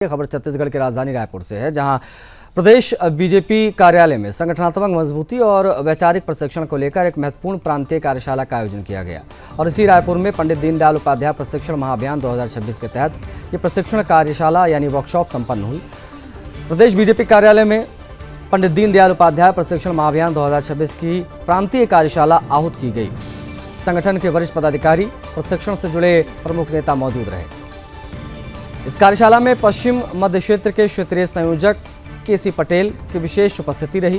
खबर छत्तीसगढ़ की राजधानी रायपुर से है, जहां प्रदेश बीजेपी कार्यालय में संगठनात्मक मजबूती और वैचारिक प्रशिक्षण को लेकर एक महत्वपूर्ण प्रांतीय कार्यशाला का आयोजन किया गया। और इसी रायपुर में पंडित दीनदयाल उपाध्याय प्रशिक्षण महाअभियान 2026 के तहत ये प्रशिक्षण कार्यशाला यानी वर्कशॉप संपन्न हुई। प्रदेश बीजेपी कार्यालय में पंडित दीनदयाल उपाध्याय प्रशिक्षण महाअभियान 2026 की प्रांतीय कार्यशाला आहूत की गई। संगठन के वरिष्ठ पदाधिकारी, प्रशिक्षण से जुड़े प्रमुख नेता मौजूद रहे। इस कार्यशाला में पश्चिम मध्य क्षेत्र के क्षेत्रीय संयोजक केसी पटेल की विशेष उपस्थिति रही।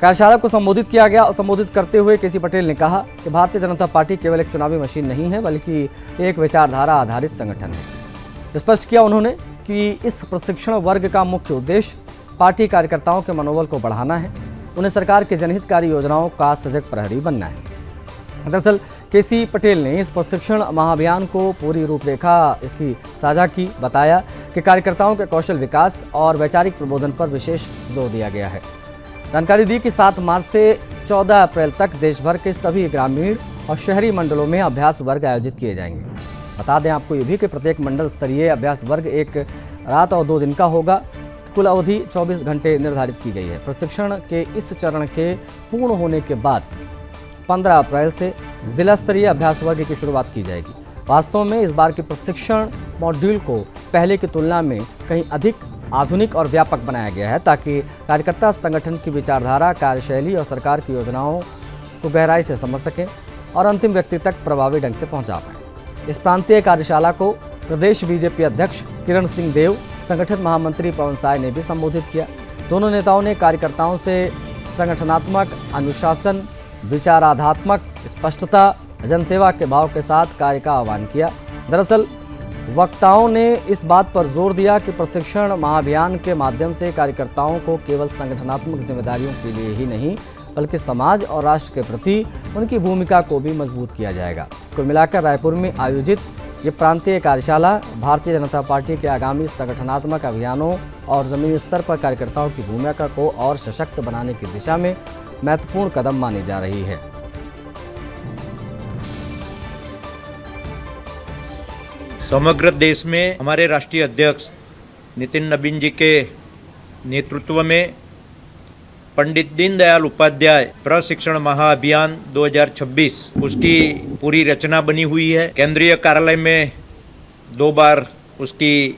कार्यशाला को संबोधित किया गया और संबोधित करते हुए केसी पटेल ने कहा कि भारतीय जनता पार्टी केवल एक चुनावी मशीन नहीं है, बल्कि एक विचारधारा आधारित संगठन है। स्पष्ट किया उन्होंने कि इस प्रशिक्षण वर्ग का मुख्य उद्देश्य पार्टी कार्यकर्ताओं के मनोबल को बढ़ाना है, उन्हें सरकार के जनहितकारी योजनाओं का सजग प्रहरी बनना है। दरअसल केसी पटेल ने इस प्रशिक्षण महाअभियान को पूरी रूपरेखा इसकी साझा की। बताया कि कार्यकर्ताओं के कौशल विकास और वैचारिक प्रबोधन पर विशेष जोर दिया गया है। जानकारी दी कि 7 मार्च से 14 अप्रैल तक देश भर के सभी ग्रामीण और शहरी मंडलों में अभ्यास वर्ग आयोजित किए जाएंगे। बता दें आपको ये भी कि प्रत्येक मंडल स्तरीय अभ्यास वर्ग एक रात और 2 दिन का होगा। कुल अवधि 24 घंटे निर्धारित की गई है। प्रशिक्षण के इस चरण के पूर्ण होने के बाद 15 अप्रैल से जिला स्तरीय अभ्यास वर्ग की शुरुआत की जाएगी। वास्तव में इस बार के प्रशिक्षण मॉड्यूल को पहले की तुलना में कहीं अधिक आधुनिक और व्यापक बनाया गया है, ताकि कार्यकर्ता संगठन की विचारधारा, कार्यशैली और सरकार की योजनाओं को गहराई से समझ सकें और अंतिम व्यक्ति तक प्रभावी ढंग से पहुंचा पाएं। इस प्रांतीय कार्यशाला को प्रदेश बीजेपी अध्यक्ष किरण सिंह देव, संगठन महामंत्री पवन साय ने भी संबोधित किया। दोनों नेताओं ने कार्यकर्ताओं से संगठनात्मक अनुशासन, विचारात्मक स्पष्टता, जनसेवा के भाव के साथ कार्य का आह्वान किया। दरअसल वक्ताओं ने इस बात पर जोर दिया कि प्रशिक्षण महाअभियान के माध्यम से कार्यकर्ताओं को केवल संगठनात्मक जिम्मेदारियों के लिए ही नहीं, बल्कि समाज और राष्ट्र के प्रति उनकी भूमिका को भी मजबूत किया जाएगा। कुल मिलाकर रायपुर में आयोजित ये प्रांतीय कार्यशाला भारतीय जनता पार्टी के आगामी संगठनात्मक अभियानों और जमीनी स्तर पर कार्यकर्ताओं की भूमिका को और सशक्त बनाने की दिशा में महत्वपूर्ण कदम मानी जा रही है। समग्र देश में हमारे राष्ट्रीय अध्यक्ष नितिन नवीन जी के नेतृत्व में पंडित दीनदयाल उपाध्याय प्रशिक्षण महाअभियान 2026 उसकी पूरी रचना बनी हुई है। केंद्रीय कार्यालय में 2 बार उसकी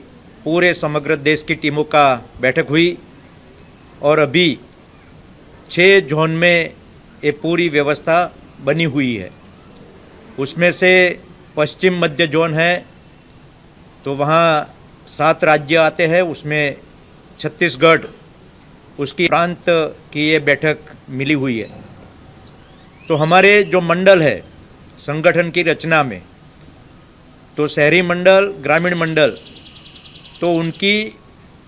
पूरे समग्र देश की टीमों का बैठक हुई और अभी 6 जोन में ये पूरी व्यवस्था बनी हुई है। उसमें से पश्चिम मध्य जोन है तो वहाँ 7 राज्य आते हैं, उसमें छत्तीसगढ़ उसकी प्रांत की ये बैठक मिली हुई है। तो हमारे जो मंडल है संगठन की रचना में, तो शहरी मंडल, ग्रामीण मंडल, तो उनकी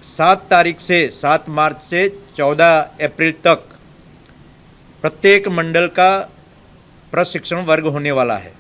7 मार्च से 14 अप्रैल तक प्रत्येक मंडल का प्रशिक्षण वर्ग होने वाला है।